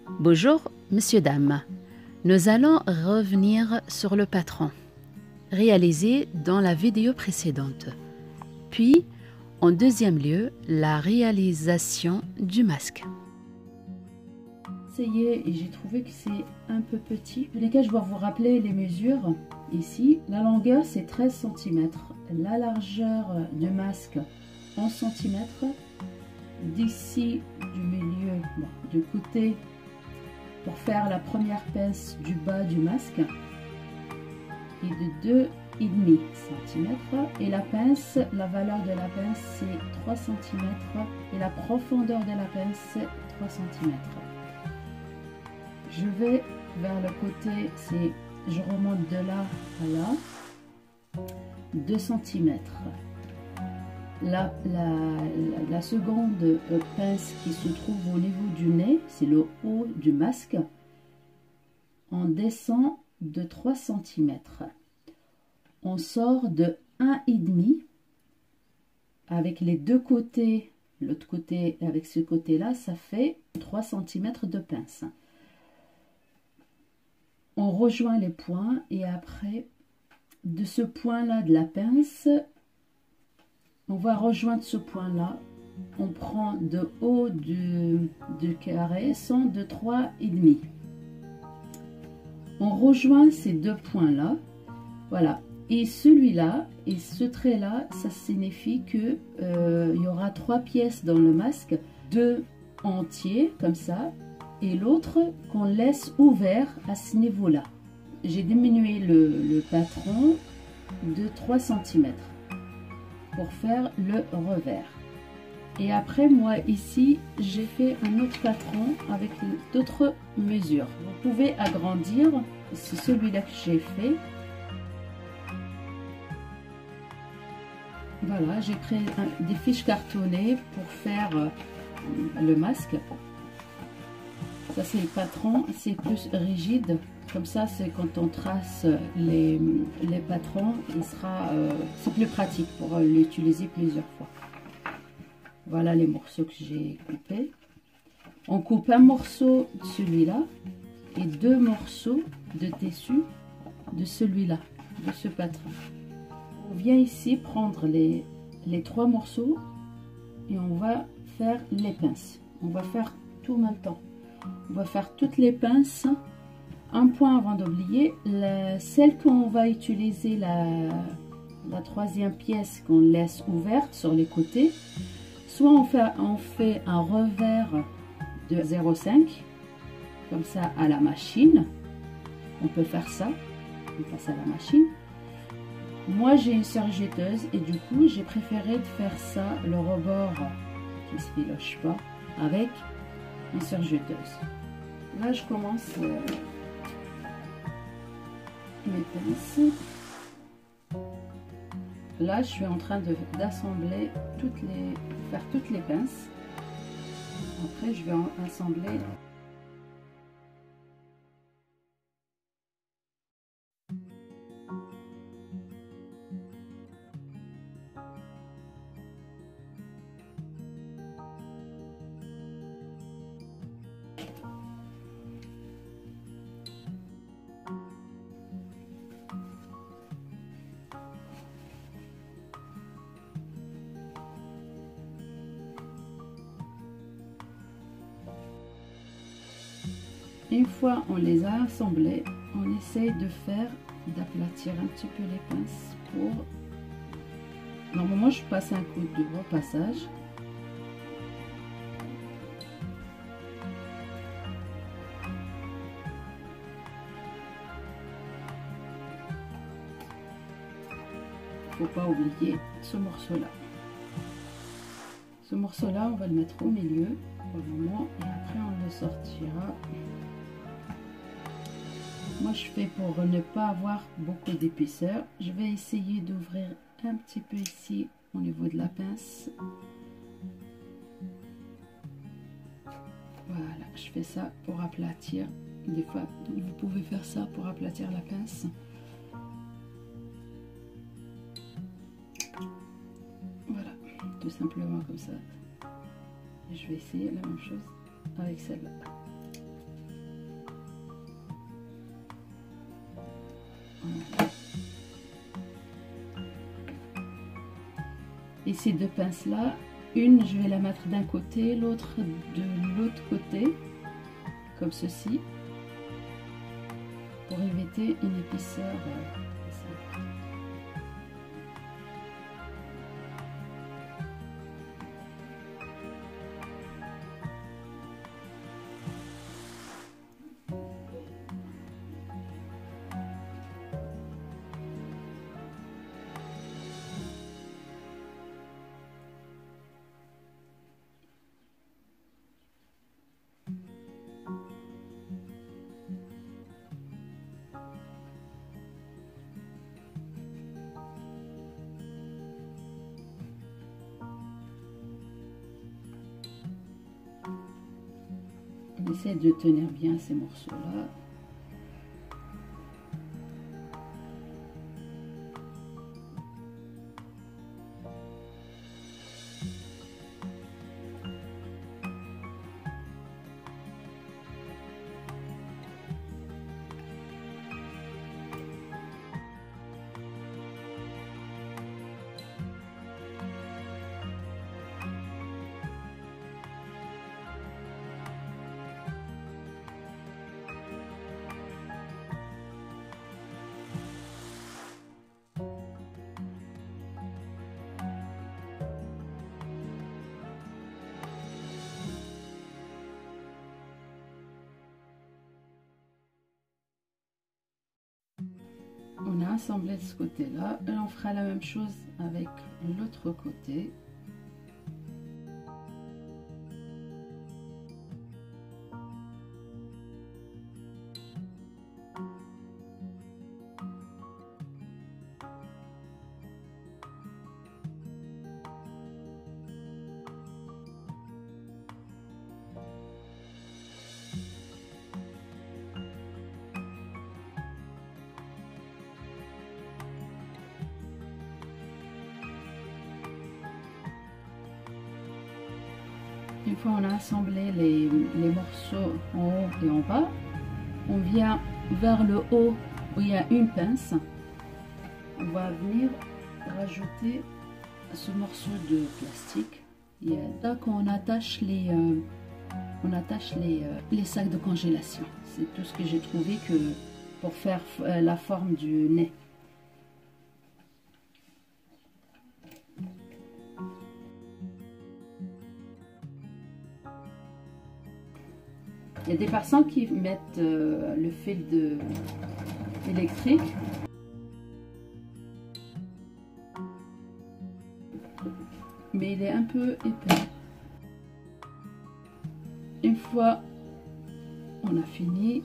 Bonjour, messieurs, dames. Nous allons revenir sur le patron, réalisé dans la vidéo précédente. Puis, en deuxième lieu, la réalisation du masque. Ça y est, et j'ai trouvé que c'est un peu petit. Dans les cas, je dois vous rappeler les mesures. Ici, la longueur, c'est 13 cm. La largeur du masque, 11 cm. D'ici, du milieu, bon, du côté, pour faire la première pince du bas du masque, et de 2,5 cm. Et la pince, la valeur de la pince, c'est 3 cm. Et la profondeur de la pince, c'est 3 cm. Je vais vers le côté, je remonte de là à là, 2 cm. La seconde pince qui se trouve au niveau du nez, c'est le haut du masque. On descend de 3 cm. On sort de 1,5 avec les deux côtés, l'autre côté avec ce côté-là, ça fait 3 cm de pince. On rejoint les points et après, de ce point-là de la pince, on va rejoindre ce point-là. On prend de haut du carré, son de 3,5. On rejoint ces deux points-là. Voilà. Et celui-là et ce trait-là, ça signifie que il y aura 3 pièces dans le masque, 2 entiers comme ça, et l'autre qu'on laisse ouvert à ce niveau-là. J'ai diminué le patron de 3 cm pour faire le revers. Et après, moi ici, j'ai fait un autre patron avec d'autres mesures. Vous pouvez agrandir, c'est celui-là que j'ai fait. Voilà, j'ai créé des fiches cartonnées pour faire le masque. Ça c'est le patron, c'est plus rigide. Comme ça, c'est quand on trace les patrons, c'est plus pratique pour l'utiliser plusieurs fois. Voilà les morceaux que j'ai coupés. On coupe un morceau de celui-là et 2 morceaux de tissu de celui-là, de ce patron. On vient ici prendre les 3 morceaux et on va faire les pinces. On va faire tout en même temps. On va faire toutes les pinces. Un point avant d'oublier, celle qu'on va utiliser, la troisième pièce qu'on laisse ouverte sur les côtés, soit on fait un revers de 0,5 comme ça à la machine. On peut faire ça, on passe à la machine. Moi j'ai une serre-jetteuse et du coup j'ai préféré de faire ça, le rebord qui se filoche pas, avec une serre-jetteuse. Là je commence mes pinces. Là je suis en train d'assembler faire toutes les pinces. Après je vais assembler Une fois on les a assemblés, on essaye d'aplatir un petit peu les pinces pour... Normalement je passe un coup de repassage. Faut pas oublier ce morceau-là. Ce morceau-là, on va le mettre au milieu pour le moment et après on le sortira. Moi je fais pour ne pas avoir beaucoup d'épaisseur. Je vais essayer d'ouvrir un petit peu ici au niveau de la pince. Voilà, je fais ça pour aplatir. Des fois, vous pouvez faire ça pour aplatir la pince. Voilà, tout simplement comme ça. Et je vais essayer la même chose avec celle-là. Voilà. Et ces deux pinces là, une je vais la mettre d'un côté, l'autre de l'autre côté, comme ceci, pour éviter une épaisseur. On essaie de tenir bien ces morceaux-là. On a assemblé de ce côté-là et on fera la même chose avec l'autre côté. Une fois on a assemblé les morceaux en haut et en bas, on vient vers le haut où il y a une pince. On va venir rajouter ce morceau de plastique. Et là qu'on attache les sacs de congélation. C'est tout ce que j'ai trouvé pour faire la forme du nez. Il y a des personnes qui mettent le fil électrique. Mais il est un peu épais. Une fois on a fini,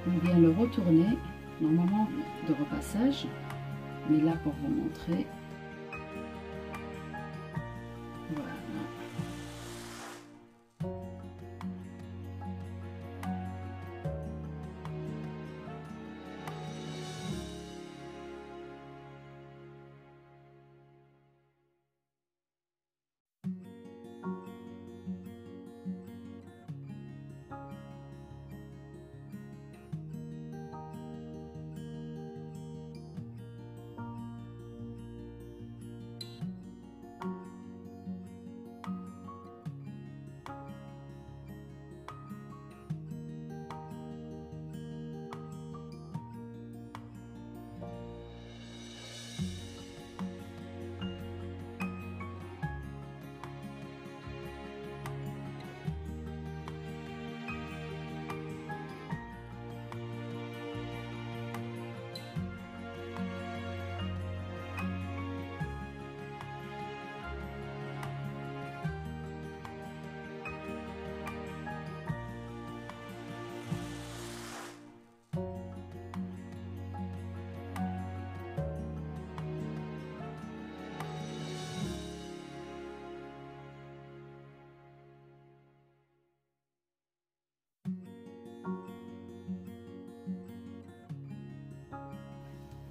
on vient le retourner, normalement de repassage, mais là pour vous montrer. Voilà.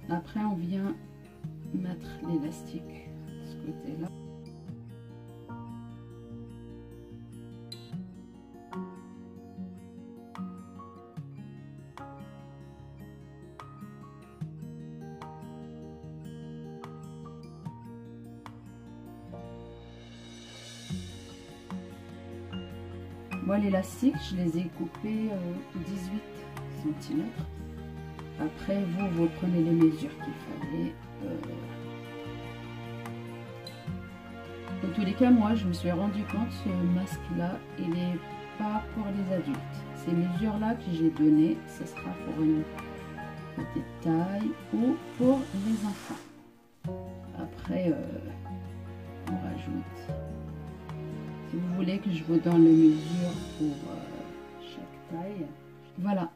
Après, on vient mettre l'élastique de ce côté-là. Moi, l'élastique, je les ai coupés 18 cm. Après, vous prenez les mesures qu'il fallait. Dans tous les cas, moi, je me suis rendu compte que ce masque-là, il n'est pas pour les adultes. Ces mesures-là que j'ai données, ce sera pour une petite taille ou pour les enfants. Après, on rajoute. Si vous voulez que je vous donne les mesures pour chaque taille, voilà.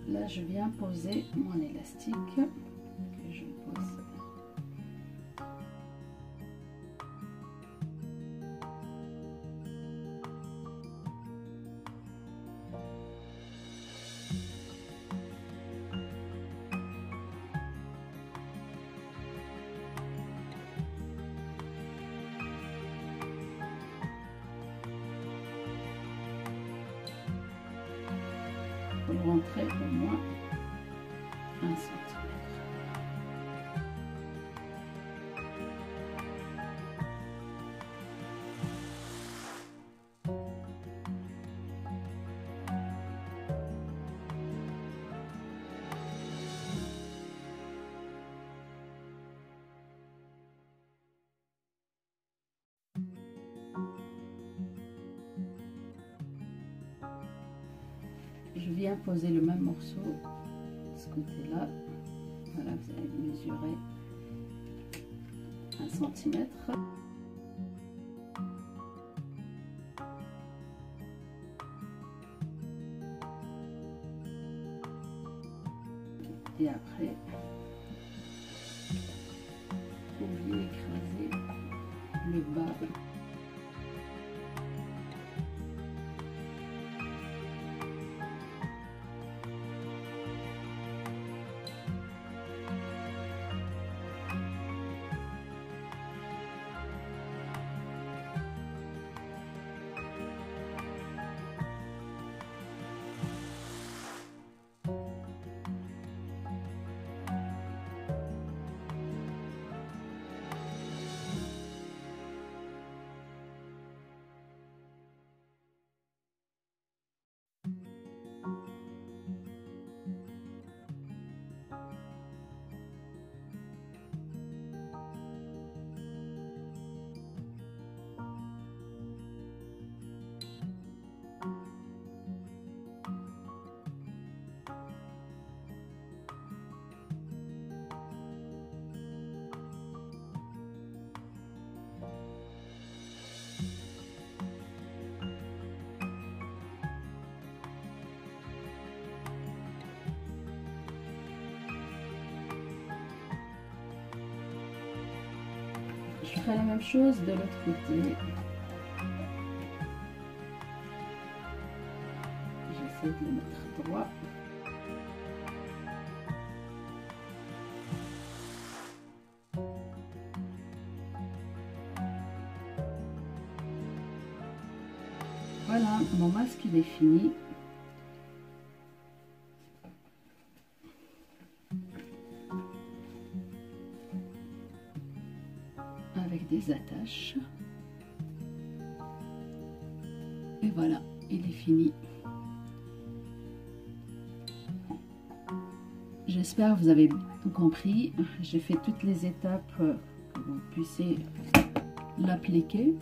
Là, je viens poser mon élastique que je pose. Pour le rentrer au moins 1 cm. Je viens poser le même morceau de ce côté-là. Voilà, vous allez mesurer 1 cm. Et après, vous pouvez écraser le bas. Je ferai la même chose de l'autre côté. J'essaie de le mettre droit. Voilà, mon masque il est fini. Avec des attaches. Et voilà, il est fini. J'espère que vous avez tout compris. J'ai fait toutes les étapes que vous puissiez l'appliquer.